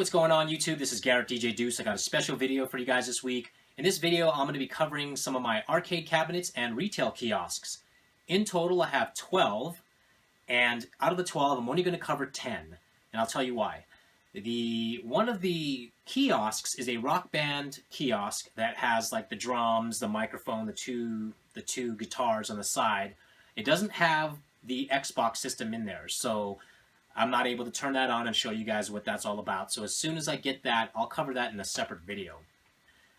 what's going on YouTube? This is Garrett DJ Deuce. I got a special video for you guys this week. In this video, I'm going to be covering some of my arcade cabinets and retail kiosks. In total, I have 12, and out of the 12, I'm only going to cover 10, and I'll tell you why. One of the kiosks is a Rock Band kiosk that has like the drums, the microphone, the two guitars on the side. It doesn't have the Xbox system in there, so I'm not able to turn that on and show you guys what that's all about. So as soon as I get that, I'll cover that in a separate video.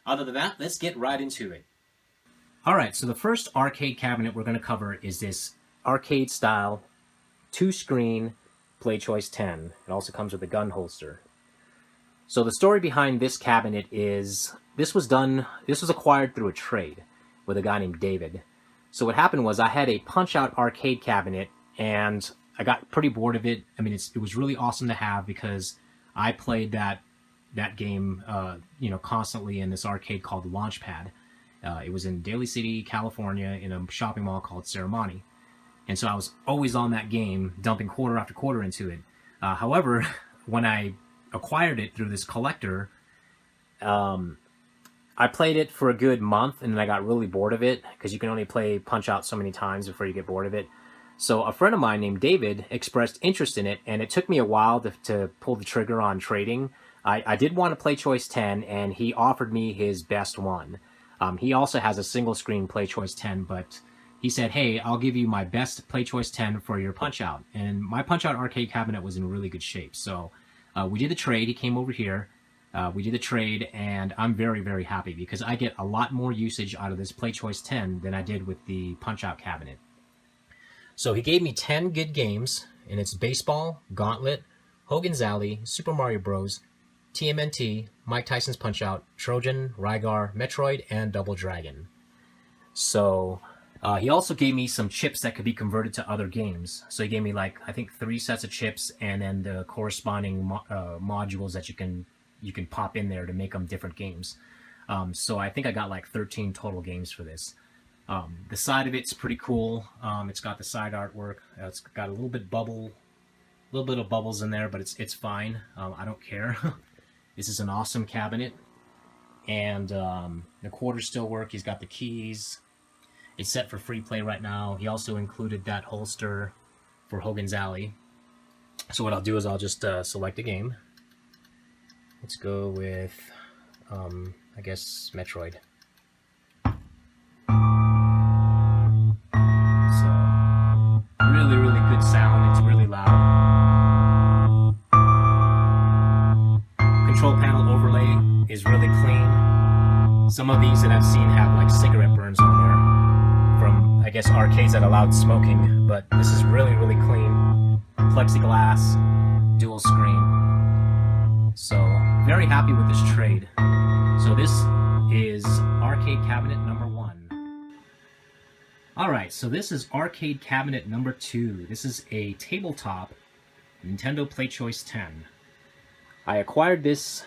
Other than that, let's get right into it. Alright, so the first arcade cabinet we're going to cover is this arcade style 2-screen Playchoice-10. It also comes with a gun holster. So the story behind this cabinet is, this was acquired through a trade with a guy named David. So what happened was I had a punch-out arcade cabinet and I got pretty bored of it. I mean, it was really awesome to have because I played that game, constantly in this arcade called the Launchpad. It was in Daly City, California, in a shopping mall called Serramonte. And so I was always on that game, dumping quarter after quarter into it. However, when I acquired it through this collector, I played it for a good month, and then I got really bored of it, because you can only play Punch-Out so many times before you get bored of it. So a friend of mine named David expressed interest in it, and it took me a while to pull the trigger on trading. I did want a Playchoice-10, and he offered me his best one. He also has a single-screen Playchoice-10, but he said, hey, I'll give you my best Playchoice-10 for your Punch-Out. And my Punch-Out arcade cabinet was in really good shape. So we did the trade. He came over here. We did the trade, and I'm very, very happy because I get a lot more usage out of this Playchoice-10 than I did with the Punch-Out cabinet. So he gave me 10 good games, and it's Baseball, Gauntlet, Hogan's Alley, Super Mario Bros., TMNT, Mike Tyson's Punch-Out, Trojan, Rygar, Metroid, and Double Dragon. So he also gave me some chips that could be converted to other games. So he gave me, like, I think 3 sets of chips and then the corresponding modules that you can pop in there to make them different games. So I think I got like 13 total games for this. The side of it's pretty cool. It's got the side artwork. It's got a little bit of bubbles in there, but it's fine. I don't care. This is an awesome cabinet, and the quarters still work. He's got the keys. It's set for free play right now. He also included that holster for Hogan's Alley. So what I'll do is I'll just select a game. Let's go with, I guess, Metroid. Really good sound. It's really loud. Control panel overlay is really clean. Some of these that I've seen have like cigarette burns on there from, I guess, arcades that allowed smoking, but this is really clean. Plexiglass, dual screen. So very happy with this trade. So this is arcade cabinet number 1. Alright, so this is arcade cabinet number 2. This is a tabletop Nintendo Playchoice-10. I acquired this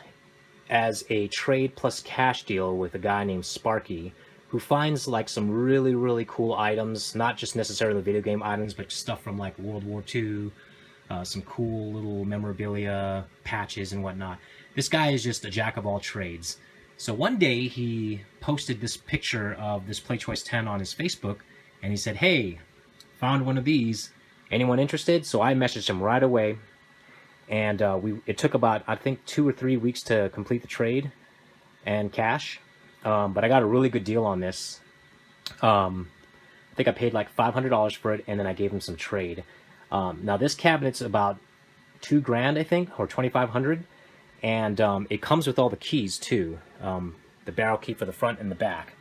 as a trade plus cash deal with a guy named Sparky, who finds like some really cool items, not just necessarily video game items, but stuff from like World War II, some cool little memorabilia, patches and whatnot. This guy is just a jack of all trades. So one day he posted this picture of this Playchoice-10 on his Facebook, and he said, hey, found one of these. Anyone interested? So I messaged him right away. And it took about, I think, 2 or 3 weeks to complete the trade and cash. But I got a really good deal on this. I think I paid like $500 for it, and then I gave him some trade. Now this cabinet's about $2,000, I think, or $2,500. And it comes with all the keys, too. The barrel key for the front and the back.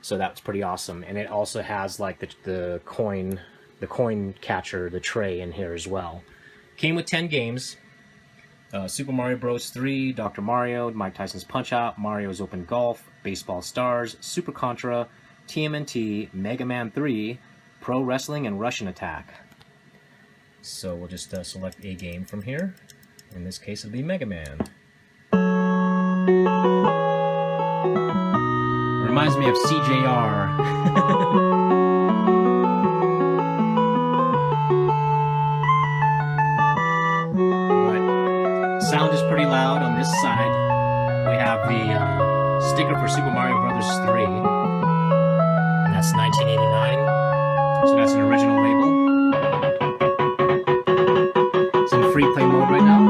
So that's pretty awesome, and it also has like the coin catcher, the tray in here as well. Came with 10 games: Super Mario Bros. 3, Dr. Mario, Mike Tyson's Punch-Out, Mario's Open Golf, Baseball Stars, Super Contra, TMNT, Mega Man 3, Pro Wrestling, and Russian Attack. So we'll just select a game from here. In this case, it'll be Mega Man. Reminds me of CJR. But sound is pretty loud on That's 1989. So that's an original label. It's in free play mode right now.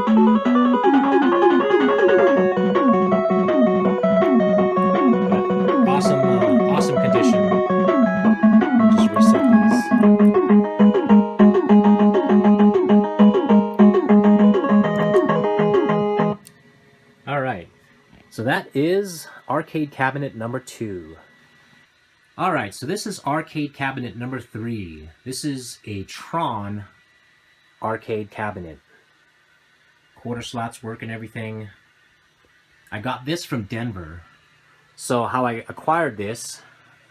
But awesome condition. I'll just reset these. All right. So that is arcade cabinet number 2. All right, so this is arcade cabinet number 3. This is a Tron arcade cabinet. Quarter slots work and everything. I got this from Denver. So how I acquired this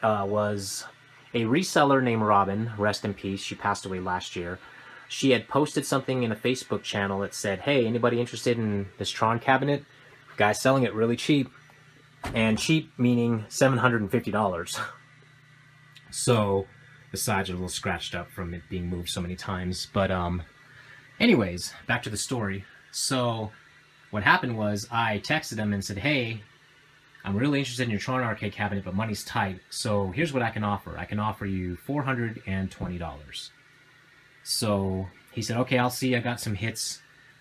was a reseller named Robin, rest in peace. She passed away last year. She had posted something in a Facebook channel that said, hey, anybody interested in this Tron cabinet? Guy's selling it really cheap. And cheap meaning $750. So the sides are a little scratched up from it being moved so many times. But anyways, back to the story. So what happened was I texted him and said, hey, I'm really interested in your Tron arcade cabinet, but money's tight. So here's what I can offer. I can offer you $420. So he said, okay, I'll see. I got some hits.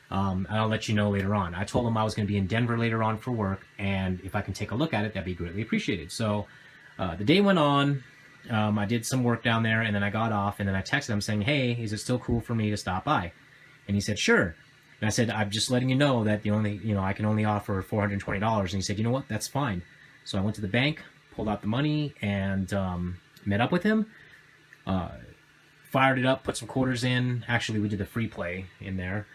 And I'll let you know later on. I told him I was going to be in Denver later on for work, and if I can take a look at it, that'd be greatly appreciated. So the day went on. I did some work down there, and then I got off, and then I texted him saying, hey, is it still cool for me to stop by? And he said, sure. And I said, I'm just letting you know that I can only offer $420. And he said, you know what, that's fine. So I went to the bank, pulled out the money, and met up with him. Fired it up, put some quarters in. Actually, we did a free play in there.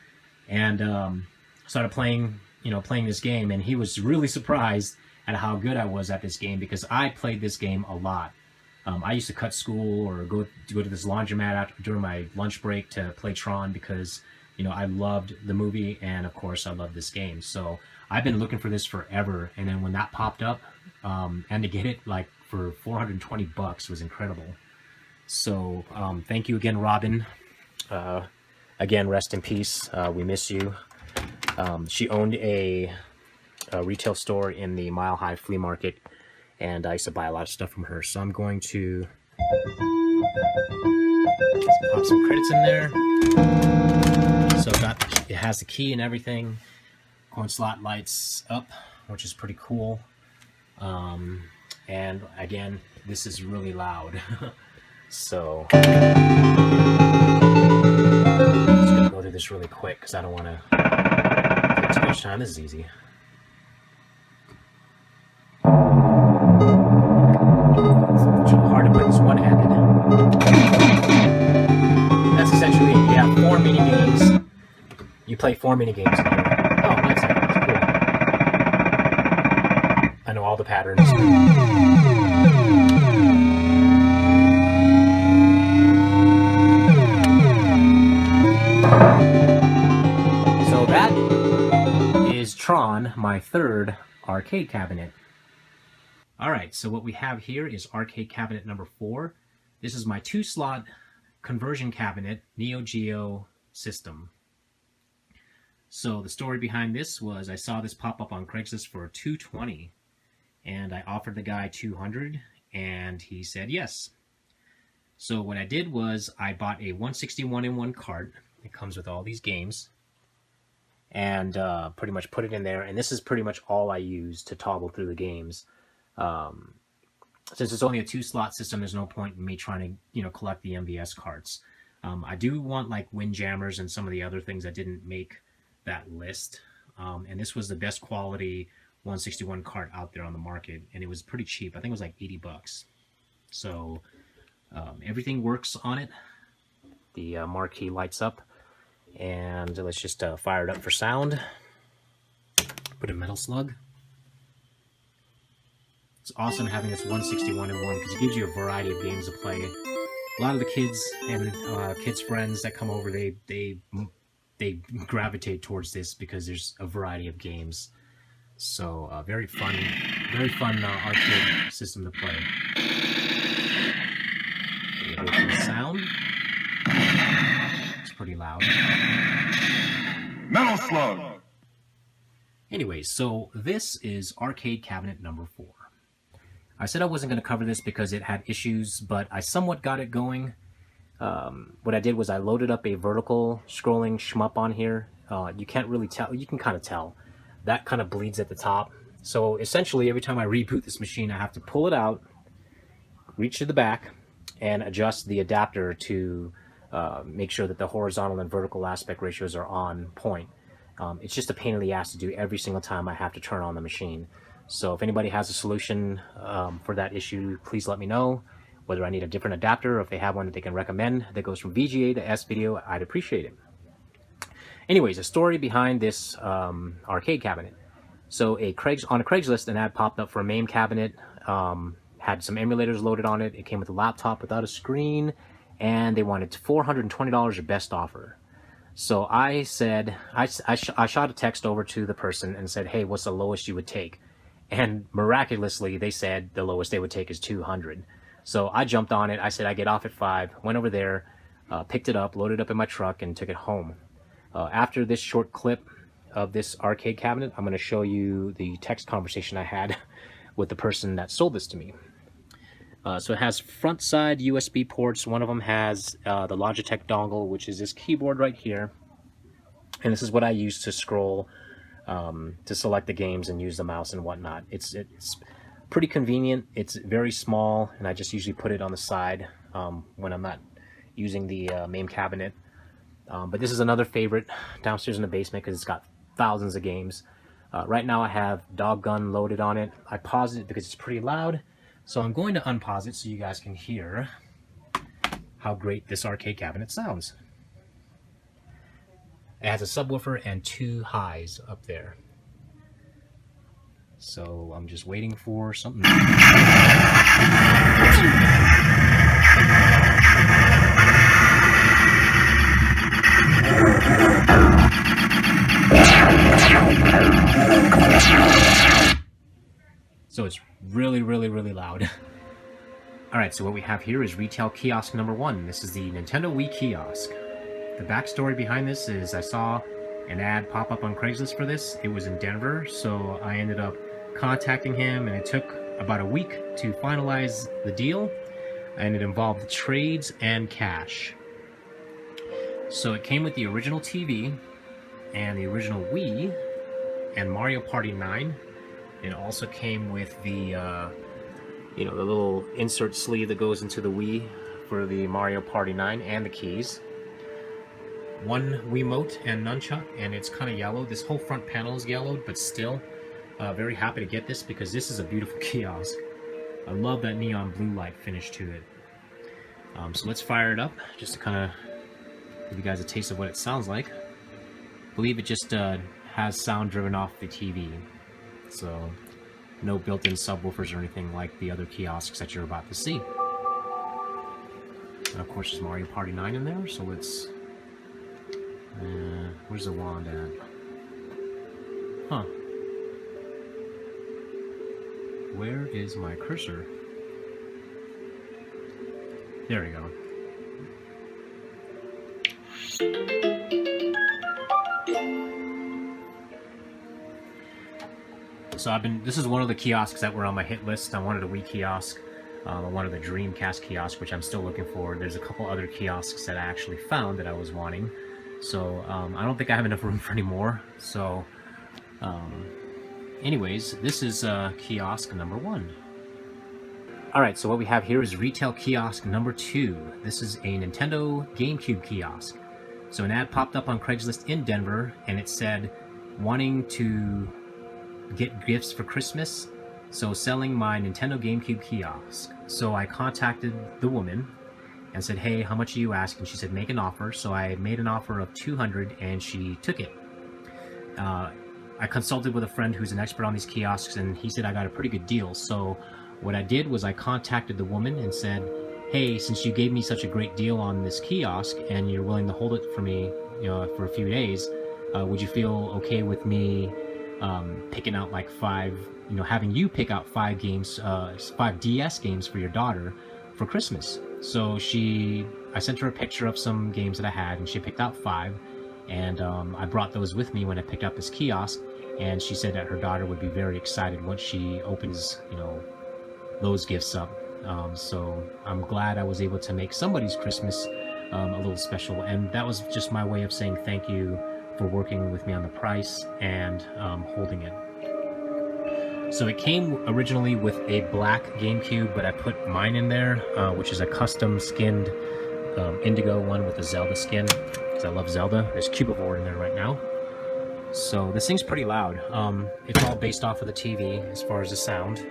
And started playing this game, and he was really surprised at how good I was at this game, because I played this game a lot. I used to cut school or go to this laundromat during my lunch break to play Tron, because I loved the movie, and of course I loved this game. So I've been looking for this forever, and then when that popped up, and to get it like for $420 was incredible. So thank you again, Robin. Again, rest in peace. We miss you. She owned a retail store in the Mile High Flea Market, and I used to buy a lot of stuff from her. So I'm going to pop some credits in there. So it has the key and everything. Coin slot lights up, which is pretty cool. And again, this is really loud. So I'm just gonna go through this really quick because I don't want to take too much time. This is easy. It's hard to put this one-handed. That's essentially it. You have 4 mini games. You play 4 mini games in here. Oh, nice. That's cool. I know all the patterns. So that is Tron, my 3rd arcade cabinet. Alright, so what we have here is arcade cabinet number 4. This is my 2-slot conversion cabinet, Neo Geo system. So the story behind this was I saw this pop up on Craigslist for $220, and I offered the guy $200, and he said yes. So what I did was I bought a 161-in-1 cart. It comes with all these games, and pretty much put it in there, and this is pretty much all I use to toggle through the games. Since it's only a 2-slot system, there's no point in me trying to collect the MVS carts. I do want like Windjammers and some of the other things that didn't make that list, and this was the best quality 161 cart out there on the market, and it was pretty cheap. I think it was like $80. So everything works on it. The marquee lights up, and let's just fire it up for sound. Put a metal slug. It's awesome having this 161-in-1 because it gives you a variety of games to play. A lot of the kids and kids' friends that come over, they gravitate towards this because there's a variety of games. So very fun arcade system to play. Go to the sound. It's pretty loud. Metal slug. Anyways, so this is arcade cabinet number 4. I said I wasn't going to cover this because it had issues, but I somewhat got it going. What I did was I loaded up a vertical scrolling shmup on here. You can't really tell. You can kind of tell. That kind of bleeds at the top. So essentially, every time I reboot this machine, I have to pull it out, reach to the back, and adjust the adapter to make sure that the horizontal and vertical aspect ratios are on point. It's just a pain in the ass to do every single time I have to turn on the machine. So if anybody has a solution for that issue, please let me know. Whether I need a different adapter or if they have one that they can recommend that goes from VGA to S-Video, I'd appreciate it. Anyways, the story behind this arcade cabinet. So on a Craigslist, an ad popped up for a MAME cabinet. Had some emulators loaded on it. It came with a laptop without a screen, and they wanted $420 or best offer. So I said, I shot a text over to the person and said, hey, what's the lowest you would take? And miraculously, they said the lowest they would take is $200. So I jumped on it. I said I get off at 5, went over there, picked it up, loaded it up in my truck, and took it home. After this short clip of this arcade cabinet, I'm going to show you the text conversation I had with the person that sold this to me. So it has front side USB ports. One of them has the Logitech dongle, which is this keyboard right here. And this is what I use to scroll, to select the games and use the mouse and whatnot. It's pretty convenient. It's very small, and I just usually put it on the side when I'm not using the MAME cabinet. But this is another favorite downstairs in the basement because it's got thousands of games. Right now I have Dog Gun loaded on it. I paused it because it's pretty loud. So I'm going to unpause it so you guys can hear how great this arcade cabinet sounds. It has a subwoofer and 2 highs up there. So I'm just waiting for something. So it's really, really, really loud. Alright, so what we have here is retail kiosk number 1. This is the Nintendo Wii kiosk. The backstory behind this is I saw an ad pop up on Craigslist for this. It was in Denver, so I ended up contacting him, and it took about a week to finalize the deal, and it involved trades and cash. So it came with the original TV and the original Wii and Mario Party 9. It also came with the the little insert sleeve that goes into the Wii for the Mario Party 9 and the keys. One Wiimote and nunchuck, and it's kind of yellow. This whole front panel is yellowed, but still very happy to get this because this is a beautiful kiosk. I love that neon blue light finish to it. So let's fire it up just to kind of give you guys a taste of what it sounds like. I believe it just has sound driven off the TV, so no built-in subwoofers or anything like the other kiosks that you're about to see. And of course there's Mario Party 9 in there, so let's... where's the wand at? Huh. Where is my cursor? There we go. So this is one of the kiosks that were on my hit list. I wanted a Wii kiosk. I wanted the Dreamcast kiosk, which I'm still looking for. There's a couple other kiosks that I actually found that I was wanting. So I don't think I have enough room for any more. So anyways, this is kiosk number 1. Alright, so what we have here is retail kiosk number 2. This is a Nintendo GameCube kiosk. So an ad popped up on Craigslist in Denver, and it said, wanting to get gifts for Christmas, so selling my Nintendo GameCube kiosk. So I contacted the woman and said, hey, how much are you asking? She said, make an offer. So I made an offer of $200, and she took it. I consulted with a friend who's an expert on these kiosks, and he said I got a pretty good deal. So what I did was I contacted the woman and said, hey, since you gave me such a great deal on this kiosk and you're willing to hold it for me, for a few days, would you feel okay with me picking out like 5, having you pick out 5 games, 5 DS games for your daughter for Christmas? So I sent her a picture of some games that I had, and she picked out 5, and I brought those with me when I picked up this kiosk, and she said that her daughter would be very excited once she opens, those gifts up. So I'm glad I was able to make somebody's Christmas a little special, and that was just my way of saying thank you for working with me on the price and holding it. So it came originally with a black GameCube, but I put mine in there, which is a custom skinned indigo one with a Zelda skin, because I love Zelda. There's Cubivore in there right now. So this thing's pretty loud. It's all based off of the TV as far as the sound,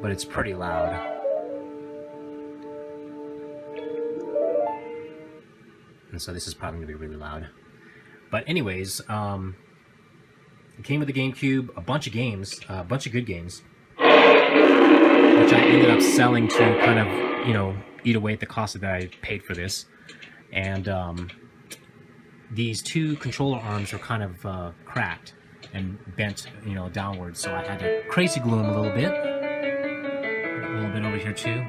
but it's pretty loud. And so this is probably going to be really loud. But anyways, it came with the GameCube, a bunch of games, a bunch of good games, which I ended up selling to kind of, you know, eat away at the cost that I paid for this. And these two controller arms were kind of cracked and bent, you know, downwards. So I had to crazy glue them a little bit over here too.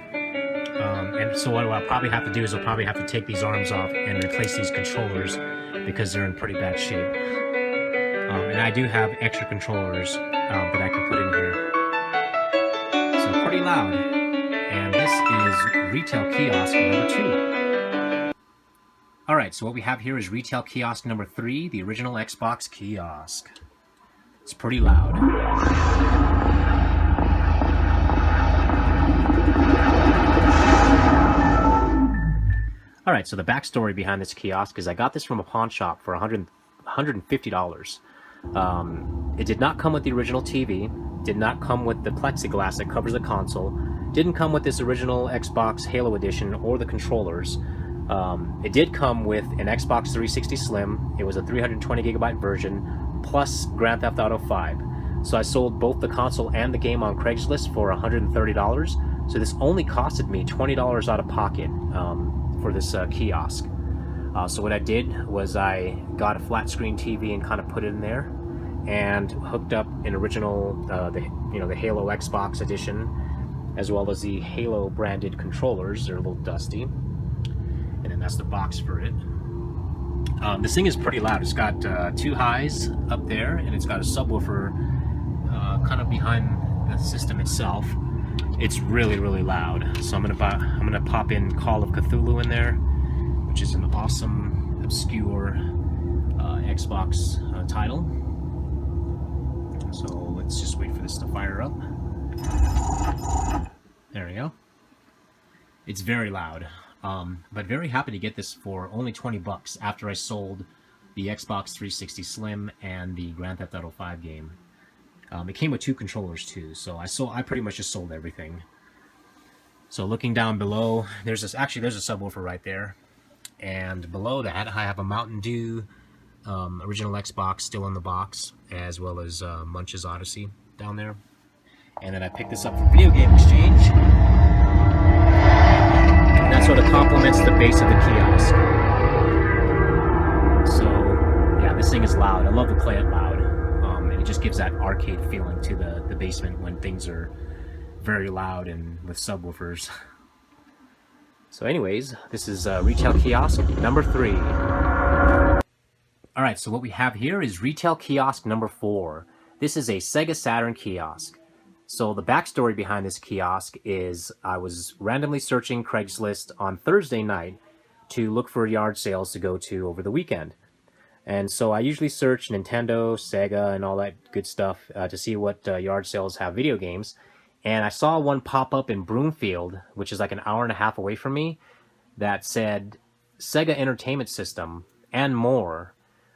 And so what I'll probably have to do is I'll probably have to take these arms off and replace these controllers because they're in pretty bad shape. And I do have extra controllers that I can put in here. So pretty loud. And this is Retail Kiosk number 2. Alright, so what we have here is Retail Kiosk number 3, the original Xbox kiosk. It's pretty loud. Alright, so the backstory behind this kiosk is I got this from a pawn shop for $150. It did not come with the original TV, did not come with the plexiglass that covers the console, didn't come with this original Xbox Halo Edition or the controllers. It did come with an Xbox 360 Slim. It was a 320GB version, plus Grand Theft Auto 5. So I sold both the console and the game on Craigslist for $130. So this only costed me $20 out of pocket for this kiosk. So what I did was I got a flat screen TV and kind of put it in there, and hooked up an original, the Halo Xbox edition, as well as the Halo branded controllers. They're a little dusty, and then that's the box for it. This thing is pretty loud. It's got 2 highs up there, and it's got a subwoofer kind of behind the system itself. It's really, really loud. So I'm gonna pop in Call of Cthulhu in there, which is an awesome, obscure Xbox title. So let's just wait for this to fire up. There we go. It's very loud, but very happy to get this for only 20 bucks after I sold the Xbox 360 Slim and the Grand Theft Auto 5 game. It came with 2 controllers too, so I pretty much just sold everything. So looking down below, there's a subwoofer right there. And below that, I have a Mountain Dew original Xbox still in the box, as well as Munch's Odyssey down there. And then I picked this up from Video Game Exchange. And that sort of complements the base of the kiosk. So, yeah, this thing is loud. I love to play it loud. And it just gives that arcade feeling to the basement when things are very loud and with subwoofers. So anyways, this is Retail Kiosk number 3. Alright, so what we have here is Retail Kiosk number 4. This is a Sega Saturn kiosk. So the backstory behind this kiosk is I was randomly searching Craigslist on Thursday night to look for yard sales to go to over the weekend. And so I usually search Nintendo, Sega, and all that good stuff to see what yard sales have video games. And I saw one pop up in Broomfield, which is like an hour and a half away from me, that said Sega Entertainment System and more.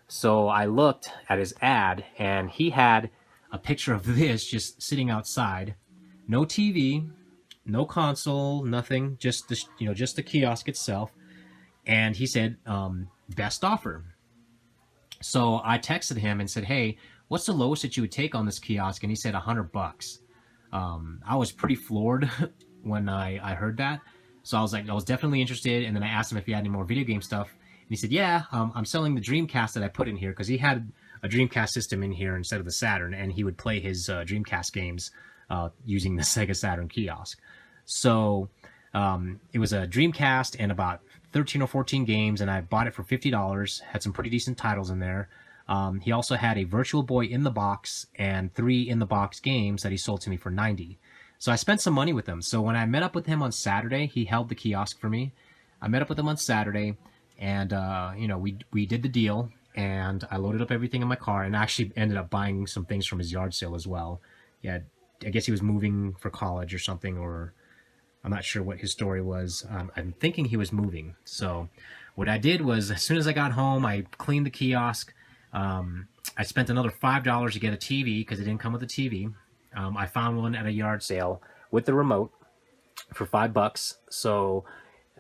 So I looked at his ad, and he had a picture of this just sitting outside. No TV, no console, nothing, just the, just the kiosk itself. And he said, best offer. So I texted him and said, hey, what's the lowest that you would take on this kiosk? And he said $100. I was pretty floored when I heard that. So I was definitely interested. And then I asked him if he had any more video game stuff. And he said, yeah, I'm selling the Dreamcast that I put in here, because he had a Dreamcast system in here instead of the Saturn, and he would play his Dreamcast games using the Sega Saturn kiosk. So it was a Dreamcast and about 13 or 14 games, and I bought it for $50. Had some pretty decent titles in there. He also had a Virtual Boy in the box and 3 in the box games that he sold to me for $90. So I spent some money with him. So when I met up with him on Saturday, he held the kiosk for me. I met up with him on Saturday, and you know, we did the deal, and I loaded up everything in my car, and actually ended up buying some things from his yard sale as well. Yeah, I guess he was moving for college or something, or I'm not sure what his story was. I'm thinking he was moving. So what I did was, as soon as I got home, I cleaned the kiosk. I spent another $5 to get a TV because it didn't come with a TV. I found one at a yard sale with the remote for $5. So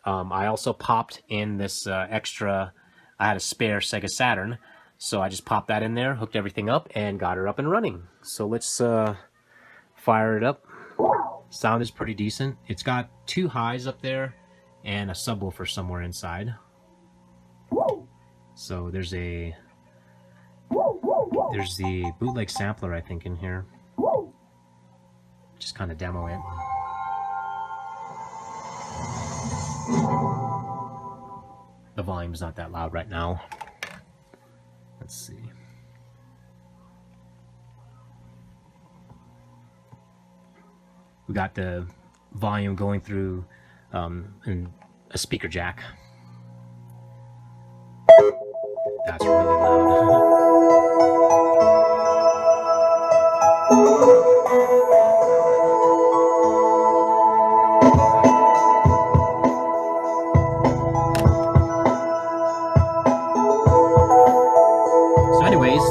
I also popped in this extra. I had a spare Sega Saturn, so I just popped that in there, hooked everything up, and got her up and running. So let's fire it up. Sound is pretty decent. It's got 2 highs up there and a subwoofer somewhere inside. So there's the bootleg sampler, I think, in here. Just kind of demo it. The volume's not that loud right now. Let's see. We got the volume going through in a speaker jack. That's really loud.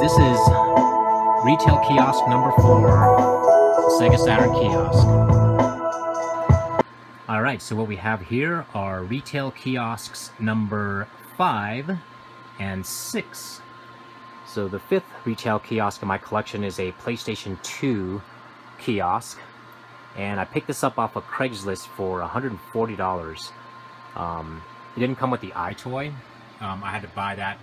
This is retail kiosk number 4, Sega Saturn kiosk. Alright, so what we have here are retail kiosks number 5 and 6. So the 5th retail kiosk in my collection is a PlayStation 2 kiosk. And I picked this up off of Craigslist for $140. It didn't come with the iToy. I had to buy that.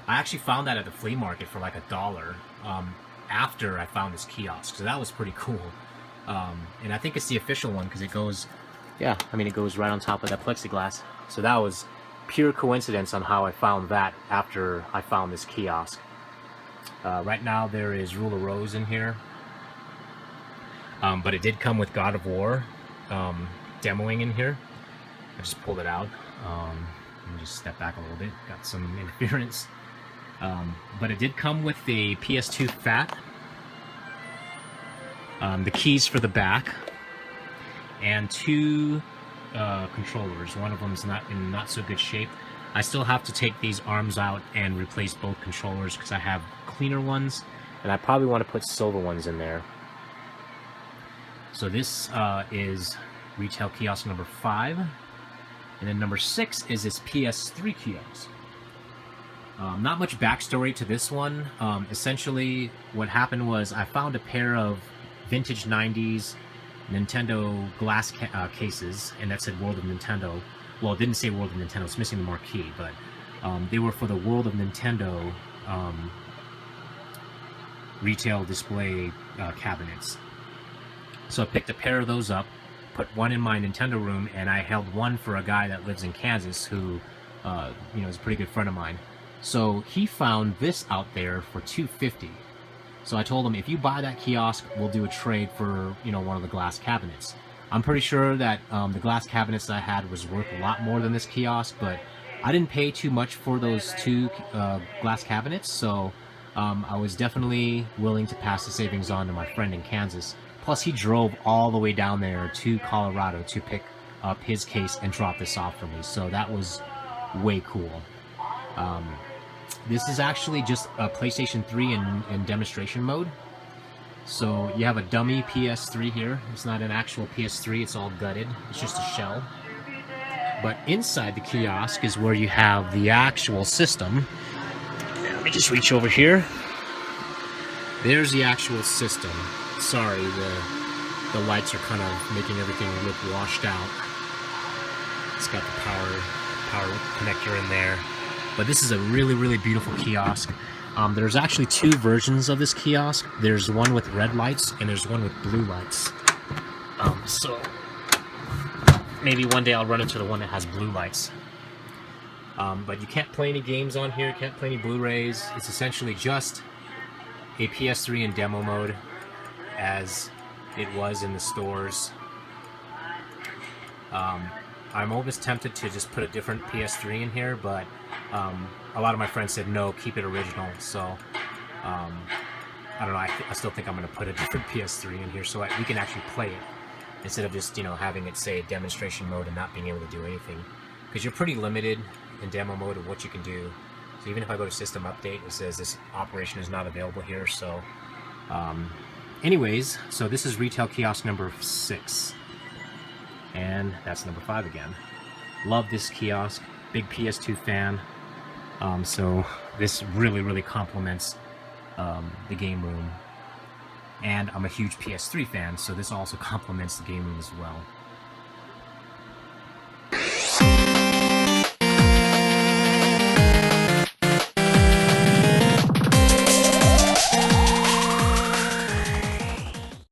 I actually found that at the flea market for like $1 after I found this kiosk, so that was pretty cool. And I think it's the official one because it goes, yeah, I mean, it goes right on top of that plexiglass. So that was pure coincidence on how I found that after I found this kiosk. Right now there is Rule of Rose in here, but it did come with God of War demoing in here. I just pulled it out. Let me just step back a little bit. Got some interference. But it did come with the PS2 FAT, the keys for the back, and 2 controllers. One of them's not in not so good shape. I still have to take these arms out and replace both controllers because I have cleaner ones, and I probably want to put silver ones in there. So this is retail kiosk number 5, and then number 6 is this PS3 kiosk. Not much backstory to this one. Essentially, what happened was I found a pair of vintage 90s Nintendo glass cases, and that said World of Nintendo. Well, it didn't say World of Nintendo, it's missing the marquee, but they were for the World of Nintendo retail display cabinets. So I picked a pair of those up, put one in my Nintendo room, and I held one for a guy that lives in Kansas who, you know, is a pretty good friend of mine. So he found this out there for $250. So I told him, if you buy that kiosk, we'll do a trade for, you know, one of the glass cabinets. I'm pretty sure that the glass cabinets that I had was worth a lot more than this kiosk, but I didn't pay too much for those 2 glass cabinets, so I was definitely willing to pass the savings on to my friend in Kansas. Plus, he drove all the way down there to Colorado to pick up his case and drop this off for me, so that was way cool. This is actually just a PlayStation 3 in demonstration mode. So you have a dummy PS3 here. It's not an actual PS3, it's all gutted. It's just a shell. But inside the kiosk is where you have the actual system. Let me just reach over here. There's the actual system. Sorry, the lights are kind of making everything look washed out. It's got the power connector in there. But this is a really, really beautiful kiosk. There's actually 2 versions of this kiosk. There's one with red lights and there's one with blue lights. So maybe one day I'll run into the one that has blue lights. But you can't play any games on here, you can't play any Blu-rays. It's essentially just a PS3 in demo mode as it was in the stores. I'm almost tempted to just put a different PS3 in here, but a lot of my friends said no, keep it original. So I don't know, I still think I'm going to put a different PS3 in here so we can actually play it, instead of just, you know, having it say demonstration mode and not being able to do anything. Because you're pretty limited in demo mode of what you can do. So even if I go to system update, it says this operation is not available here. So anyways, so this is retail kiosk number 6. And that's number 5 again. Love this kiosk. Big PS2 fan. So this really complements the game room. And I'm a huge PS3 fan, so this also complements the game room as well.